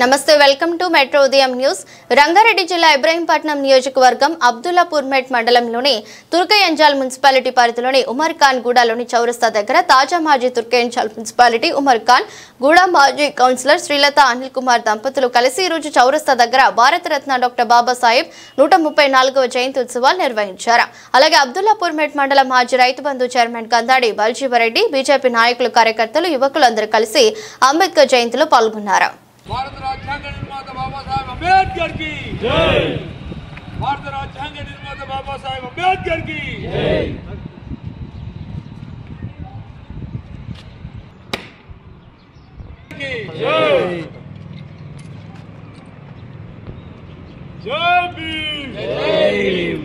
నమస్తే welcome to metro ఉదయం news. Rangareddy జిల్లా ఇబ్రహీంపట్నం నియోజకవర్గం అబ్దుల్లాపూర్మెట్ మండలంలోని తుర్కయంజాల్ మున్సిపాలిటీ పరిధిలోని ఉమర్ ఖాన్ గూడలోని చౌరస్తా దగ్గర తాజా మాజీ తుర్కయంజాల్ మున్సిపాలిటీ ఉమర్ ఖాన్ గూడ మాజీ కౌన్సిలర్ శ్రీలత అనిల్ కుమార్ దంపతులు కలిసి ఈ రోజు చౌరస్తా దగ్గర భారతరత్న డాక్టర్ బాబాసాహెబ్ 134వ జయంతి ఉత్సవాలు నిర్వహించారు. అలాగే అబ్దుల్లాపూర్మెట్ మండలం మాజీ రైతు బంధు చైర్మన్ కందాడి బల్జీవరెడ్డి, బీజేపీ నాయకులు, కార్యకర్తలు, యువకులందరూ కలిసి అంబేద్కర్ జయంతిలో పాల్గొన్నారు. भारत राज्यांग निर्माता बाबा साहेब अंबेडकर की जय। भारत राज्यांग निर्माता बाबा साहेब अंबेडकर की जय। जय जय भीम जय भीम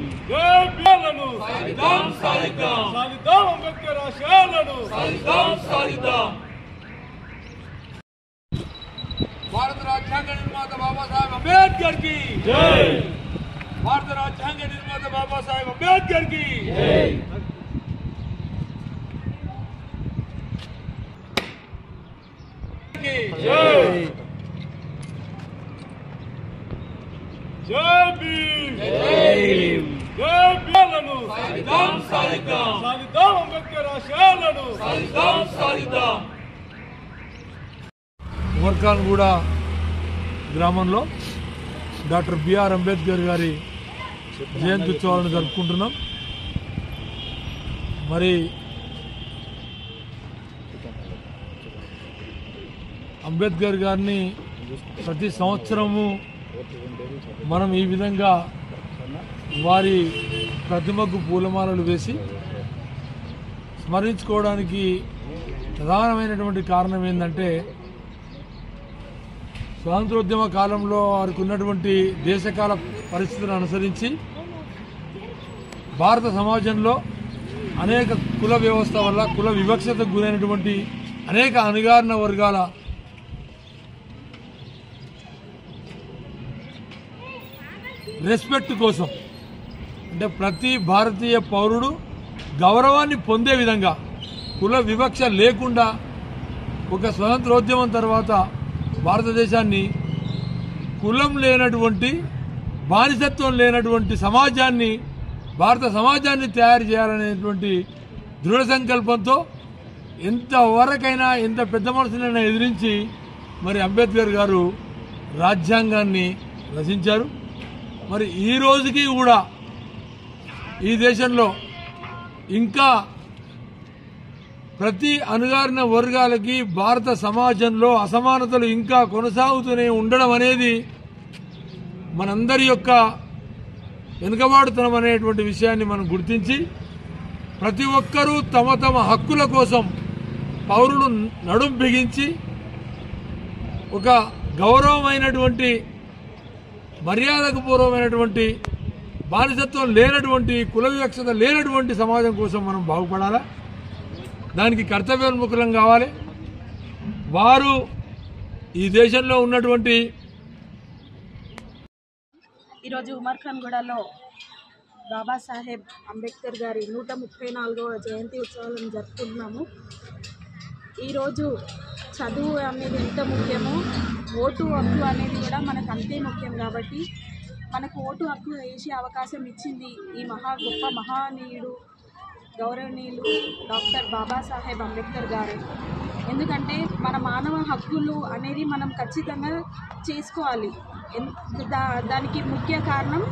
सालिदाम सालिदाम सालिदाम अंबेडकर आशयाలను सालिदाम सालिदाम भारत राज्यांग निर्माता बाबा साहेब अंबेडकर की जय। भारत राज्यांग निर्माता बाबा साहेब अंबेडकर की जय। जय जय भीम जय भीम सालिदाम सालिदाम सालिदाम अंबेडकर आशयाలను सालिदाम सालिदाम ఉమర్ ఖాన్ గూడ గ్రామంలో డాక్టర్ బిఆర్ అంబేద్కర్ గారి జయంతి ఉత్సవాలను జరుపుకుంటున్నాం. మరి అంబేద్కర్ గారిని ప్రతి సంవత్సరము మనం ఈ విధంగా వారి ప్రతిమకు పూలమాలలు వేసి స్మరించుకోవడానికి ప్రధానమైనటువంటి కారణం ఏంటంటే, స్వాతంత్రోద్యమ కాలంలో వారికి ఉన్నటువంటి దేశకాల పరిస్థితులను అనుసరించి భారత సమాజంలో అనేక కుల వ్యవస్థ వల్ల కుల వివక్షతకు గురైనటువంటి అనేక అణగారిన వర్గాల రెస్పెక్ట్ కోసం, అంటే ప్రతి భారతీయ పౌరుడు గౌరవాన్ని పొందే విధంగా కుల వివక్ష లేకుండా ఒక స్వాతంత్రోద్యమం తర్వాత భారతదేశాన్ని కులం లేనటువంటి, బానిసత్వం లేనటువంటి సమాజాన్ని, భారత సమాజాన్ని తయారు చేయాలనేటువంటి దృఢ సంకల్పంతో ఎంతవరకైనా ఎంత పెద్ద మనసునైనా ఎదిరించి మరి అంబేద్కర్ గారు రాజ్యాంగాన్ని రచించారు. మరి ఈ రోజుకి కూడా ఈ దేశంలో ఇంకా ప్రతి అణగారిన వర్గాలకి భారత సమాజంలో అసమానతలు ఇంకా కొనసాగుతూనే ఉండడం అనేది మనందరి యొక్క వెనుకబాటుతనం అనేటువంటి విషయాన్ని మనం గుర్తించి ప్రతి ఒక్కరూ తమ తమ హక్కుల కోసం పౌరులు నడుం బిగించి ఒక గౌరవమైనటువంటి, మర్యాదకు పూర్వమైనటువంటి, బానిసత్వం లేనటువంటి, కుల వివక్షత లేనటువంటి సమాజం కోసం మనం బాగుపడాలా. దానికి కర్తవ్యోన్ముఖులం కావాలి. వారు ఈ దేశంలో ఉన్నటువంటి ఈరోజు ఉమర్ ఖాన్ గూడలో బాబాసాహెబ్ అంబేద్కర్ గారి 134వ జయంతి ఉత్సవాలను జరుపుకుంటున్నాము. ఈరోజు చదువు అనేది ఎంత ముఖ్యమో ఓటు హక్కు అనేది కూడా మనకు అంతే ముఖ్యం. కాబట్టి మనకు ఓటు హక్కు వేసే అవకాశం ఇచ్చింది ఈ గొప్ప మహానీయుడు, గౌరవనీయులు డాక్టర్ బాబాసాహెబ్ అంబేద్కర్ గారే. ఎందుకంటే మన మానవ హక్కులు అనేది మనం ఖచ్చితంగా చేసుకోవాలి. దానికి ముఖ్య కారణం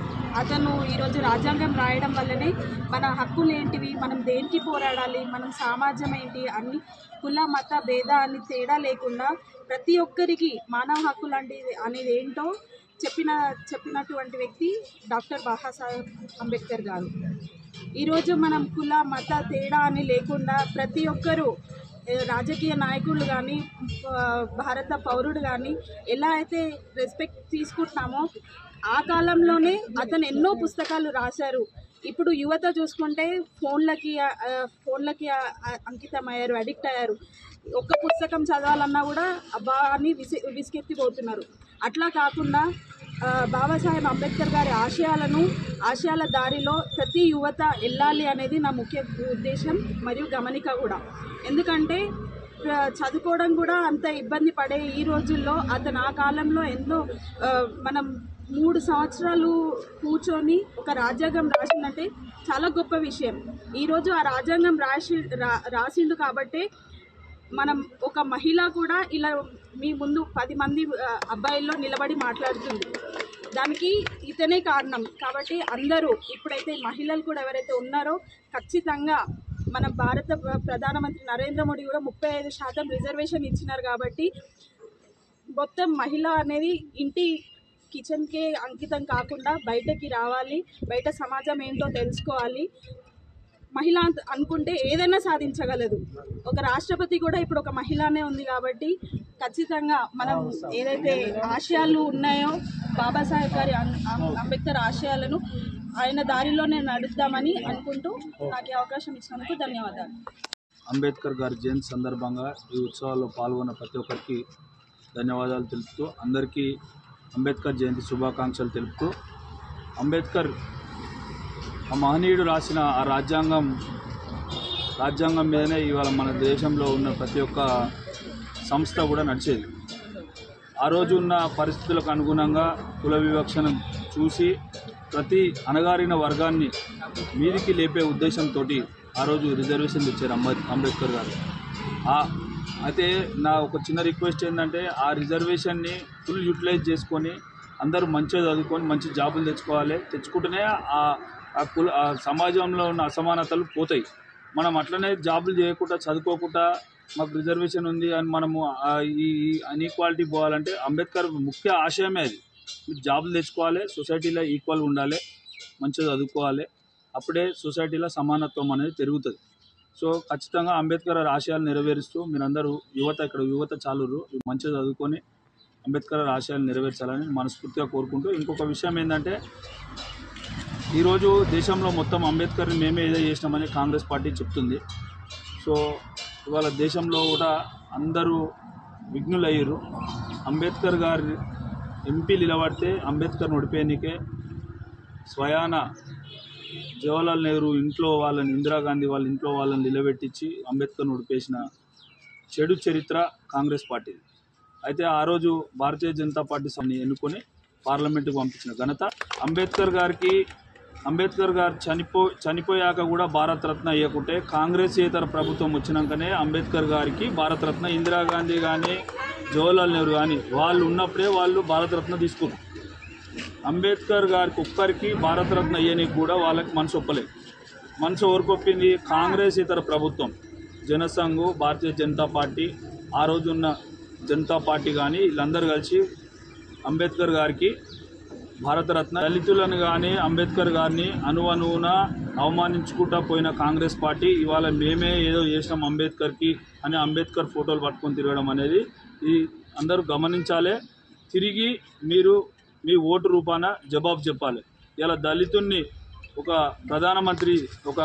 అతను ఈరోజు రాజ్యాంగం రాయడం వల్లనే మన హక్కులు ఏంటివి, మనం దేనికి పోరాడాలి, మనం సమాజం ఏంటి, అన్ని కుల మత భేదాన్ని తేడా లేకుండా ప్రతి ఒక్కరికి మానవ హక్కులు అనేది ఏంటో చెప్పినటువంటి వ్యక్తి డాక్టర్ బాబాసాహెబ్ అంబేద్కర్ గారు. ఈరోజు మనం కుల మత తేడా అని లేకుండా ప్రతి ఒక్కరూ, రాజకీయ నాయకులు కానీ, భారత పౌరుడు కానీ ఎలా అయితే రెస్పెక్ట్ తీసుకుంటున్నామో ఆ కాలంలోనే అతను ఎన్నో పుస్తకాలు రాశారు. ఇప్పుడు యువత చూసుకుంటే ఫోన్లకి అంకితమయ్యారు, అడిక్ట్ అయ్యారు. ఒక్క పుస్తకం చదవాలన్నా కూడా అబ్బా అని విసిగెత్తిపోతున్నారు. అట్లా కాకుండా బాబాసాహెబ్ అంబేద్కర్ గారి ఆశయాల దారిలో ప్రతి యువత వెళ్ళాలి అనేది నా ముఖ్య ఉద్దేశం మరియు గమనిక కూడా. ఎందుకంటే చదువుకోవడం కూడా అంత ఇబ్బంది పడే ఈ రోజుల్లో అతను ఆ కాలంలో ఎన్నో మనం 3 సంవత్సరాలు కూర్చొని ఒక రాజ్యాంగం రాసిందంటే చాలా గొప్ప విషయం. ఈరోజు ఆ రాజ్యాంగం రాసిండు కాబట్టి మనం ఒక మహిళ కూడా ఇలా మీ ముందు 10 మంది అబ్బాయిల్లో నిలబడి మాట్లాడుతుంది. దానికి ఇతనే కారణం. కాబట్టి అందరూ ఇప్పుడైతే మహిళలు కూడా ఎవరైతే ఉన్నారో ఖచ్చితంగా మన భారత ప్రధానమంత్రి నరేంద్ర మోడీ కూడా 35% రిజర్వేషన్ ఇచ్చినారు. కాబట్టి మొత్తం మహిళ అనేది ఇంటి కిచెన్కే అంకితం కాకుండా బయటకి రావాలి, బయట సమాజం ఏంటో తెలుసుకోవాలి. మహిళ అనుకుంటే ఏదైనా సాధించగలదు. ఒక రాష్ట్రపతి కూడా ఇప్పుడు ఒక మహిళనే ఉంది. కాబట్టి ఖచ్చితంగా మనం ఏదైతే ఆశయాలు ఉన్నాయో బాబాసాహెబ్ గారి అంబేద్కర్ ఆశయాలను ఆయన దారిలోనే నడుద్దామని అనుకుంటూ నాకు అవకాశం ఇచ్చినందుకు ధన్యవాదాలు. అంబేద్కర్ గారి జయంతి సందర్భంగా ఈ ఉత్సవాల్లో పాల్గొన్న ప్రతి ఒక్కరికి ధన్యవాదాలు తెలుపుతూ అందరికీ అంబేద్కర్ జయంతి శుభాకాంక్షలు తెలుపుతూ అంబేద్కర్ ఆ మహనీయుడు రాసిన ఆ రాజ్యాంగం మీదనే ఇవాళ మన దేశంలో ఉన్న ప్రతి ఒక్క సంస్థ కూడా నడిచేది. ఆ రోజు ఉన్న పరిస్థితులకు అనుగుణంగా కుల వివక్షను చూసి ప్రతి అణగారిన వర్గాన్ని మీదికి లేపే ఉద్దేశంతో ఆ రోజు రిజర్వేషన్ ఇచ్చారు అంబేద్కర్ గారు. అయితే నా ఒక చిన్న రిక్వెస్ట్ ఏంటంటే ఆ రిజర్వేషన్ని ఫుల్ యూటిలైజ్ చేసుకొని అందరూ మంచిగా చదువుకొని మంచి జాబులు తెచ్చుకుంటేనే ఆ సమాజంలో ఉన్న అసమానతలు పోతాయి. మనం అట్లనే జాబులు చేయకుండా చదువుకోకుండా మాకు రిజర్వేషన్ ఉంది అని మనము ఈ అన్ఈక్వాలిటీ పోవాలంటే అంబేద్కర్ ముఖ్య ఆశయమే అది. మీరు జాబులు తెచ్చుకోవాలి, సొసైటీలో ఈక్వల్ ఉండాలి, మంచిగా చదువుకోవాలి, అప్పుడే సొసైటీలో సమానత్వం అనేది పెరుగుతుంది. సో ఖచ్చితంగా అంబేద్కర్ ఆశయాలు నెరవేరుస్తూ మీరందరూ యువత చాలురు మంచిగా చదువుకొని అంబేద్కర్ ఆశయాలు నెరవేర్చాలని మనస్ఫూర్తిగా కోరుకుంటూ ఇంకొక విషయం ఏంటంటే ఈరోజు దేశంలో మొత్తం అంబేద్కర్ని మేమే ఏదో చేసినామని కాంగ్రెస్ పార్టీ చెప్తుంది. సో ఇవాళ దేశంలో కూడా అందరూ విఘ్నులయ్యారు. అంబేద్కర్ గారి ఎంపీలు నిలబడితే అంబేద్కర్ ఓడిపోయానికే స్వయాన జవహర్లాల్ నెహ్రూ ఇంట్లో వాళ్ళని, ఇందిరాగాంధీ వాళ్ళ ఇంట్లో వాళ్ళని నిలబెట్టించి అంబేద్కర్ని ఓడిపేసిన చెడు చరిత్ర కాంగ్రెస్ పార్టీ. అయితే ఆ రోజు భారతీయ జనతా పార్టీ ఎన్నుకొని పార్లమెంటుకు పంపించిన ఘనత అంబేద్కర్ గారు చనిపోయాక కూడా భారతరత్న ఇవ్వకుంటే కాంగ్రెసేతర ప్రభుత్వం వచ్చినాకనే అంబేద్కర్ గారికి భారతరత్న, ఇందిరాగాంధీ కానీ జవహర్లాల్ నెహ్రూ కానీ వాళ్ళు ఉన్నప్పుడే వాళ్ళు భారతరత్న తీసుకున్నారు. అంబేద్కర్ గారికి ఒక్కరికి భారతరత్న అయ్యనికి కూడా వాళ్ళకి మనసు ఒప్పలేదు. మనసు ఓర్కొప్పింది కాంగ్రెసేతర ప్రభుత్వం, జనసంఘ్, భారతీయ జనతా పార్టీ, ఆ రోజు ఉన్న జనతా పార్టీ కానీ వీళ్ళందరూ కలిసి అంబేద్కర్ గారికి భారతరత్న, దళితులను కానీ అంబేద్కర్ గారిని అణువున అవమానించుకుంటూ పోయిన కాంగ్రెస్ పార్టీ ఇవాళ మేమే ఏదో చేసినాం అంబేద్కర్కి అని అంబేద్కర్ ఫోటోలు పట్టుకొని తిరగడం అనేది ఈ అందరూ గమనించాలి. తిరిగి మీరు మీ ఓటు రూపాన జవాబు చెప్పాలి. ఇలా దళితుల్ని ఒక ప్రధానమంత్రి ఒక